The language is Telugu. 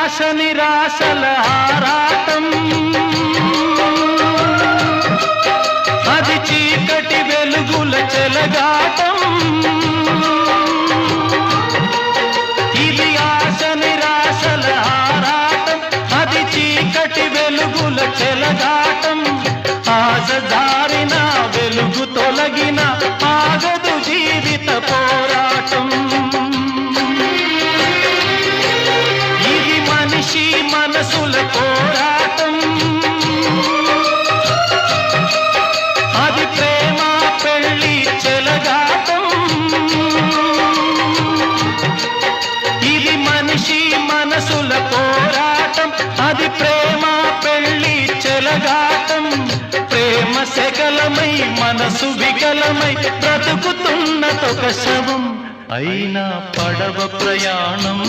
ఆశ నిరాశల ఆరాటం, అది చీకటి వెలుగుల చెలగాటం. ఇది ఆశ నిరాశల ఆరాటం, అది చీకటి వెలుగుల చెలగాటం. ఆశ జారిన వెలుగు తొలగిన ఆగదు జీవిత పోరాటం. ఇది మనిషి మనసుల పోరాటం, అది ప్రేమ పెళ్లి చెలగాటం. ఇది మనిషి మనసుల పోరాటం, అది ప్రేమ పెళ్లి చెలగాటం. ప్రేమ శకలమై మనసు వికలమై బ్రతుకుతున్నదొక శవం, అయినా పడవ ప్రయాణం.